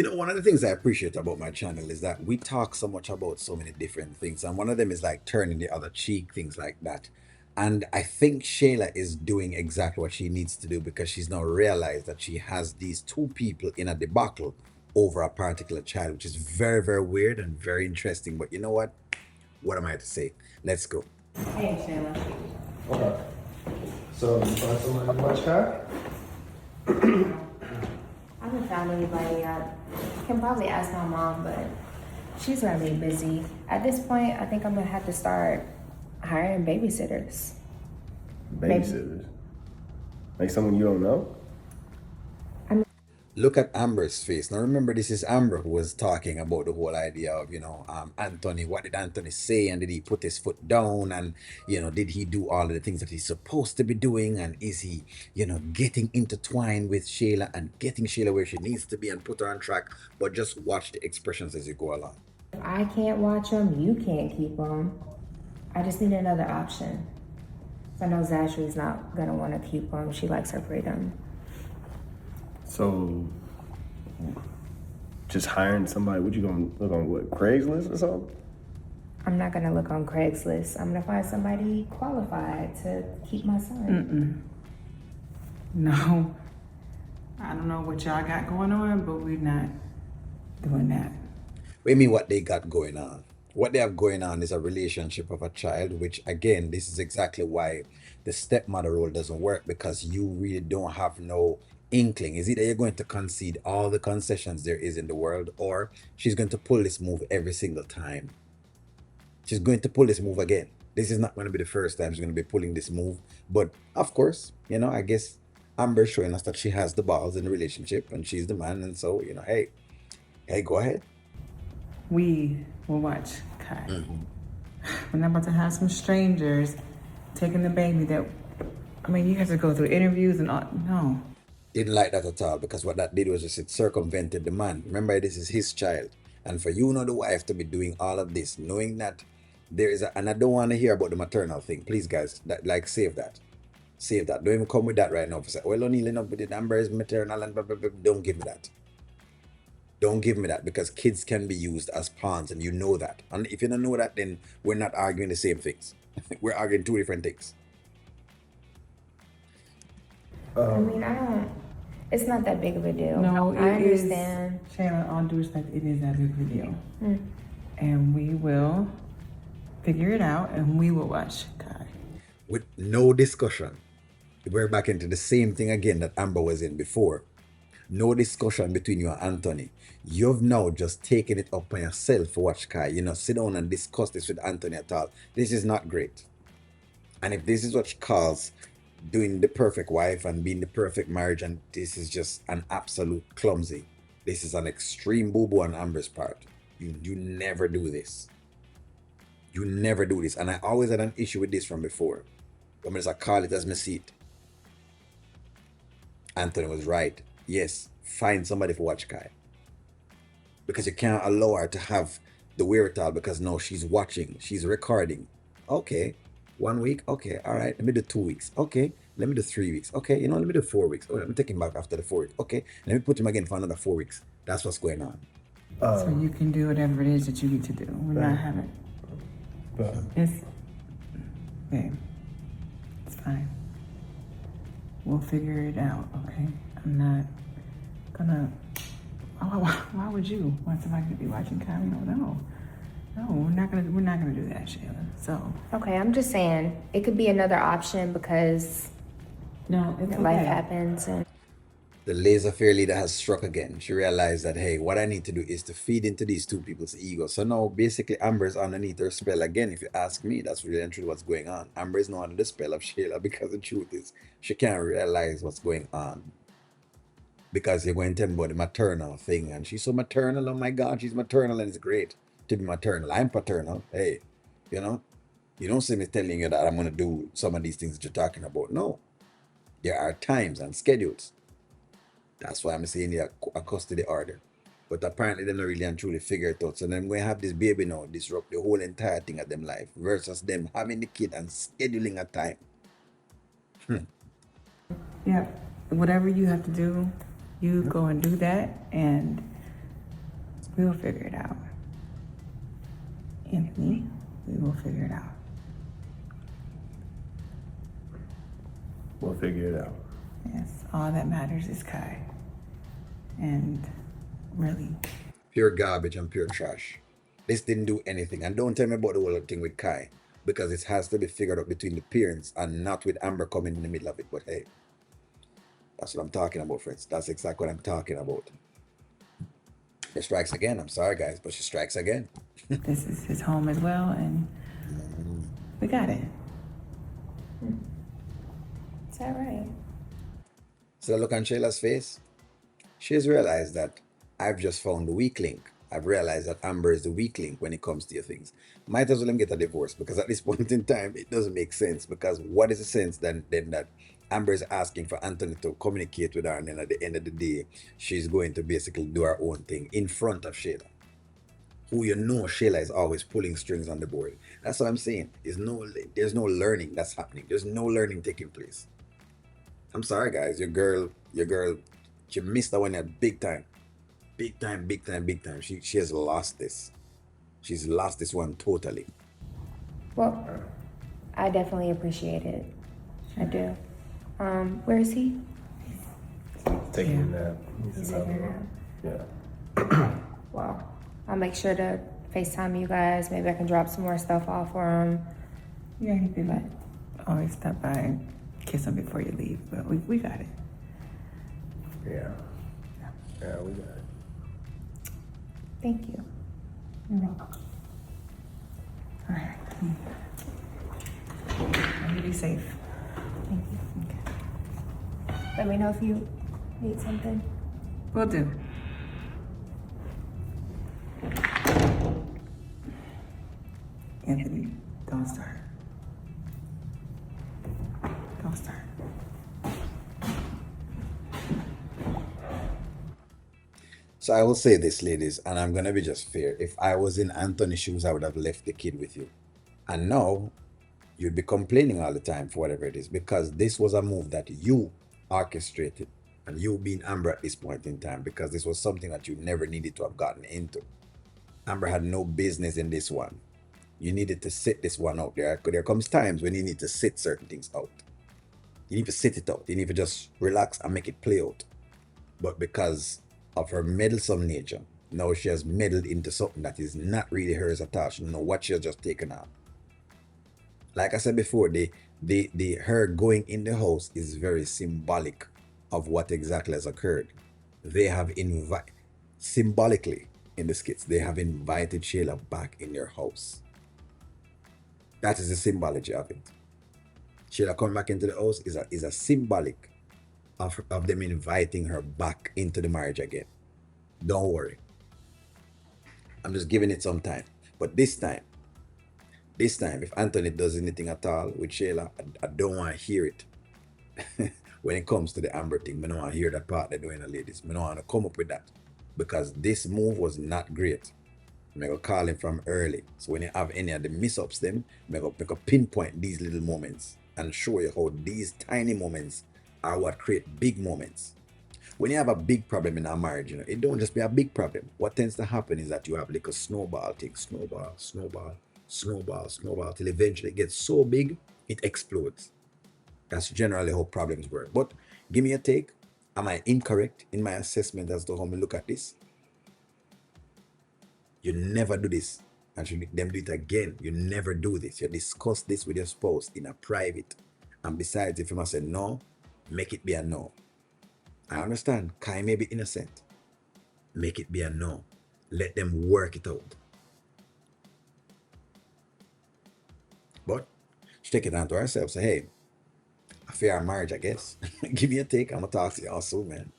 One of the things I appreciate about my channel is that we talk so much about so many different things. And one of them is like turning the other cheek, things like that. And I think Shayla is doing exactly what she needs to do because she's now realized that she has these two people in a debacle over a particular child, which is very, very weird and very interesting. But you know what? What am I to say? Let's go. Hey, Shayla. Okay. So you find somebody to watch Kai? I haven't found anybody. I can probably ask my mom, but she's really busy. At this point, I think I'm gonna have to start hiring babysitters. Babysitters. Like someone you don't know? Look at Amber's face. Now remember, this is Amber who was talking about the whole idea of, Anthony. What did Anthony say? And did he put his foot down? And, did he do all of the things that he's supposed to be doing? And is he, getting intertwined with Shayla and getting Shayla where she needs to be and put her on track? But just watch the expressions as you go along. If I can't watch them, you can't keep them. I just need another option. I know Zashi's not gonna want to keep them. She likes her freedom. So just hiring somebody, what you gonna look on what, Craigslist or something? I'm not gonna look on Craigslist. I'm gonna find somebody qualified to keep my son. No. I don't know what y'all got going on, but we're not doing that. What do you mean what they got going on? What they have going on is a relationship of a child, which again, this is exactly why the stepmother role doesn't work because you really don't have no inkling. Is it that you're going to concede all the concessions there is in the world, or she's going to pull this move every single time? She's going to pull this move again. This is not going to be the first time she's going to be pulling this move. But of course, I guess Amber's showing us that she has the balls in the relationship and she's the man. And so, hey, go ahead. We will watch Kai. We're not about to have some strangers taking the baby you have to go through interviews and all. No. Didn't like that at all because what that did was just it circumvented the man. Remember, this is his child. And for you, the wife, to be doing all of this, knowing that and I don't want to hear about the maternal thing. Please, guys, save that. Save that. Don't even come with that right now. Say, well, O'Neill, but the number is maternal and blah, blah, blah. Don't give me that. Don't give me that because kids can be used as pawns and you know that. And if you don't know that, then we're not arguing the same things. We're arguing two different things. It's not that big of a deal. No, I understand. Shayla, all due respect, it is that big of a deal. And we will figure it out and we will watch Kai. With no discussion. We're back into the same thing again that Amber was in before. No discussion between you and Anthony. You've now just taken it upon yourself to watch Kai. Sit down and discuss this with Anthony at all. This is not great. And if this is what she calls doing the perfect wife and being the perfect marriage, and this is just an absolute clumsy. This is an extreme boo-boo on Amber's part. You never do this. You never do this. And I always had an issue with this from before. I'm just call it as me see it. Anthony was right. Yes, find somebody for watch Kai. Because you can't allow her to have the wherewithal because now she's watching, she's recording. Okay, 1 week, okay, all right, let me do 2 weeks. Okay, let me do 3 weeks. Okay, let me do 4 weeks. Oh, I'm taking back after the 4 weeks. Okay, let me put him again for another 4 weeks. That's what's going on. So you can do whatever it is that you need to do. We're not having. Babe, it's fine. We'll figure it out, okay? I'm not gonna. Why would you want somebody to be watching Kai? No, we're not gonna do that, Shayla. So Okay, I'm just saying it could be another option because no, it's life okay. happens and The laissez-faire leader has struck again. She realized that, hey, what I need to do is to feed into these two people's ego. So now, basically, Amber's underneath her spell again. If you ask me, that's really and truly what's going on. Amber is now under the spell of Shayla because the truth is, she can't realize what's going on. Because you're going to tell me about the maternal thing. And she's so maternal. Oh, my God, she's maternal and it's great to be maternal. I'm paternal. Hey, you don't see me telling you that I'm going to do some of these things that you're talking about. No. There are times and schedules. That's why I'm saying a custody order. But apparently they don't really and truly figure it out. So then I'm going to have this baby now disrupt the whole entire thing of them life versus them having the kid and scheduling a time. Yeah, whatever you have to do, you go and do that. And We'll figure it out. Anthony, we will figure it out. We'll figure it out. Yes, all that matters is Kai. And really, Pure garbage and pure trash. This didn't do anything. And don't tell me about the whole thing with Kai, because it has to be figured out between the parents and not with Amber coming in the middle of it. But hey, that's what I'm talking about, friends. That's exactly what I'm talking about. She strikes again. I'm sorry, guys, but she strikes again. this is his home as well, and we got it. Is that right? So the look on Shayla's face, she has realized that I've just found the weak link. I've realized that Amber is the weak link when it comes to your things. Might as well get a divorce, because at this point in time, it doesn't make sense. Because what is the sense then that Amber is asking for Anthony to communicate with her, and then at the end of the day, she's going to basically do her own thing in front of Shayla, who Shayla is always pulling strings on the board. That's what I'm saying. There's no learning that's happening. There's no learning taking place. I'm sorry, guys. Your girl, she missed that one at big time. Big time, big time, big time. She has lost this. She's lost this one totally. Well, I definitely appreciate it. I do. Where is he? Taking a nap. He's in here now. Yeah. Well, I'll make sure to FaceTime you guys. Maybe I can drop some more stuff off for him. Yeah, you can always stop by and kiss him before you leave, but we got it. Yeah. Yeah, we got it. Thank you. You're welcome. All right. You be safe. Thank you. Okay. Let me know if you need something. Will do. Anthony, don't start. Don't start. So I will say this, ladies, and I'm gonna be just fair. If I was in Anthony's shoes, I would have left the kid with you. And now you'd be complaining all the time for whatever it is, because this was a move that you orchestrated, and you being Amber at this point in time, because this was something that you never needed to have gotten into. Amber had no business in this one. You needed to sit this one out. There comes times when you need to sit certain things out. You need to sit it out. You need to just relax and make it play out. But because of her meddlesome nature, now she has meddled into something that is not really hers at all. She don't know what she has just taken on. Like I said before, her going in the house is very symbolic of what exactly has occurred. They have symbolically in the skits, they have invited Shayla back in their house. That is the symbology of it. Shayla coming back into the house is a symbolic of them inviting her back into the marriage again. Don't worry. I'm just giving it some time. But this time, if Anthony does anything at all with Shayla, I don't want to hear it. When it comes to the Amber thing, I don't want to hear that part they're doing, the ladies. I don't want to come up with that. Because this move was not great. I'm going to call him from early. So when you have any of the mess-ups, I'm going to pinpoint these little moments and show you how these tiny moments are what create big moments. When you have a big problem in a marriage, it don't just be a big problem. What tends to happen is that you have like a snowball thing, snowball, till eventually it gets so big, it explodes. That's generally how problems work. But give me a take. Am I incorrect in my assessment as to how I look at this? You never do this. And should them do it again. You never do this. You discuss this with your spouse in a private. And besides, if you must say no, make it be a no. I understand. Kai may be innocent. Make it be a no. Let them work it out. But she take it on to herself. Say, hey, I fear our marriage, I guess. Give me a take. I'm going to talk to you all soon, man.